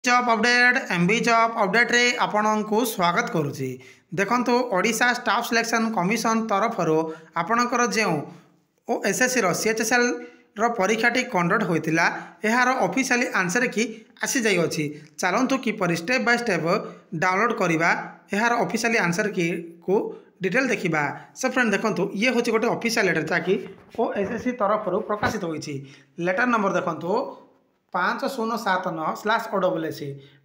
Job update MB job update रे आपण को स्वागत करुच्ची। देखो ओडिशा स्टाफ सिलेक्शन कमिशन तरफ आपणकर जो एसएससी सीएचएसएल परीक्षाटी कंडक्ट होता यार ऑफिशियली आंसर की आसी जाइए। चलतु किपर स्टेप बाय स्टेप डाउनलोड करवा यार ऑफिशियली आंसर की को डिटेल देखा। सो फ्रेंड देखो ये हूँ गोटे ऑफिशियल लेटर जहाँकि एसएससी तरफ प्रकाशित होती। लेटर नंबर देखो 5079/OSS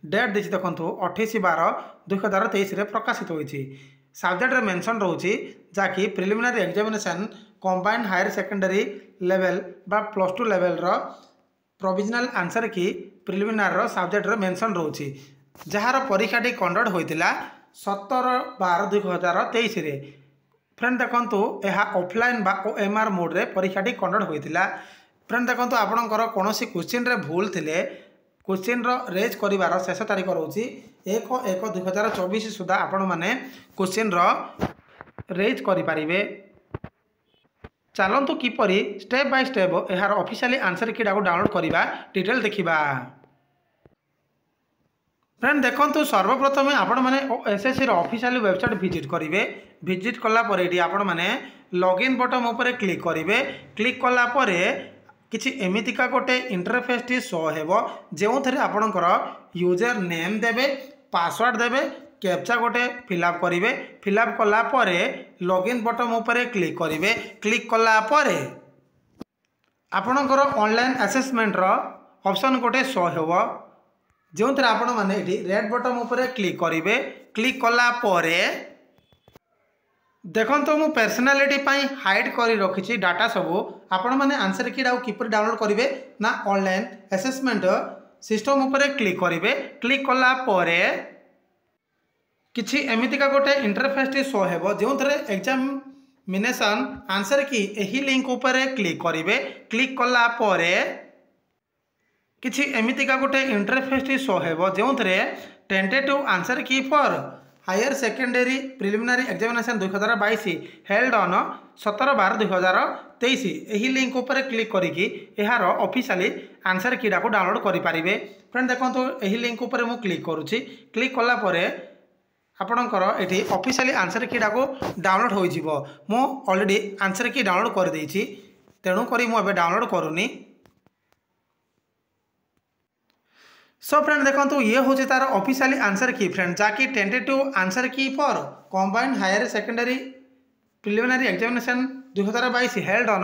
डेट देखिए देखो 28/12/2023 प्रकाशित होती। सब्जेक्ट मेंशन रोचे जहाँकि preliminary examination combined higher secondary level बा +2 level provisional answer key preliminary subject mention रोचे जार परीक्षाटी कंडक्ट होता 17/12/2023। फ्रेंड देखो यह ऑफलाइन बा OMR मोड रे परीक्षाटी कंडक्ट होता। फ्रेंड देखो आपणकर कौन क्वेश्चन रे भूल थे क्वेश्चन रेज कर शेष तारीख रोचे 1/1/2024 सुधा आपण मैंने क्वेश्चन रेज करें। चलतु किपर स्टेप बाय स्टेप यार ऑफिशियली आंसर की डाउनलोड करवा डिटेल देखा। फ्रेंड देखो सर्वप्रथम आपण मैंने एसएससी ऑफिशियल वेबसाइट विजिट करेंगे। विजिट कलापर ये आपण मैंने लॉगिन बटन उपर क्लिक करेंगे। क्लिक कलापर किसी एमितिका गोटे इंटरफेस टी शो हेबो जो थे आपणकर यूजर नेम देवे पासवर्ड देवे कैप्चा गोटे फिलअप करेंगे। फिलअप कलापर लॉगिन बटन उपर क्लिक करेंगे। क्लिक कलापर आपणकर ऑनलाइन असेसमेंट ऑप्शन गोटे शो हेबो जो थे आपण मैंने रेड बटन उपर क्लिक करेंगे। क्लिक कलापर देखो मु पर्सनालीटी हाइड कर रखी डाटा सबू आपण मैंने आंसर की किपर डाउनलोड करेंगे ना ऑनलाइन असेसमेंट सिस्टम उपर क्लिक करेंगे। क्लिक कलापर किसी एमितिका गोटे इंटरफेस टी शो हेबो जो थे एग्जामिनेशन आंसर की यही लिंक उपर क्लिक करेंगे। क्लिक कलापर किसी एमितिका गोटे इंटरफेस टी शो हेबो जो थे tentative answer key for higher secondary preliminary examination 2022 held on 17/12/2023 यही लिंक उपर क्लिक करिकी यार ऑफिशियली आंसर की डाउनलोड करें। फ्रेंड देखो यही लिंक उपर मु क्लिक करुच्ची। क्लिक कलापर आपणकर ये ऑफिशियली आंसर की डाउनलोड हो मु ऑलरेडी आंसर की डाउनलोड कर देछि तेणुक मुझे डाउनलोड करूनी। सो फ्रेंड देखो ये हूँ तार ऑफिशियली आंसर की फ्रेंड जहाँकि tentative answer key for combined higher secondary preliminary examination 2022 held on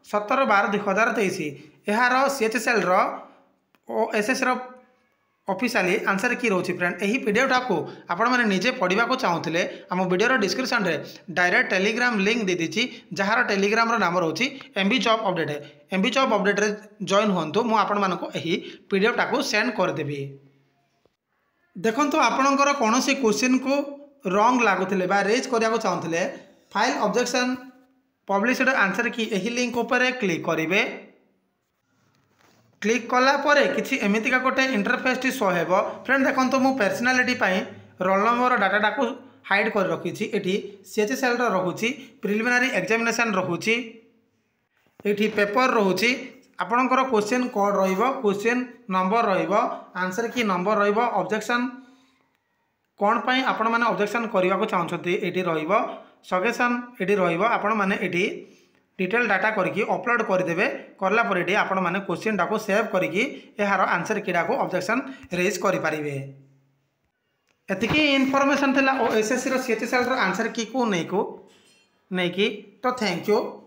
17/12/2023 यार सीएचएसएल एसएस ऑफिशियली आंसर की रोची। फ्रेंड यही पीडीएफ को आपण मैंने निजे पढ़ा चाहूले आम वीडियो डिस्क्रिप्शन रे डायरेक्ट टेलीग्राम लिंक दे दीची जार टेलीग्राम नाम रोची MB job update. MB job update रे जॉइन हुंतु मु आपण मानको एही पीडीएफ को सेंड करदेवी। देखंतु आपणकर कौन क्वेश्चन को रॉन्ग लागुले बा रेज करने चाहूले फाइल ऑब्जेक्शन पब्लिश्ड आंसर की यही लिंक उपर क्लिक करेंगे। क्लिक कलापर किसी एमितिका गोटे इंटरफेस टी शो हेबो। फ्रेंड देखो मु पर्सनालीटी रोल नंबर डाटा को हाइड कर रखी ये सीएचएसएल रोचे प्रिलिमिनारी एग्जामिनेशन रोचे ये पेपर रोचे आपणकर question code question number answer की नंबर ऑब्जेक्शन कौन पाई आपण मैंने ऑब्जेक्शन करने को चाहते ये सजेशन ये आपण मैंने ये डिटेल डाटा करके अपलोड करदेवे। करलापर ये आपण मैंने क्वेश्चन टाको सेव करके यार आंसर कीड़ा को ऑब्जेक्शन रेज करें। एतिकी इनफॉरमेशन थिला एसएससी सीएचएसएल आंसर की को नहीं तो थैंक यू।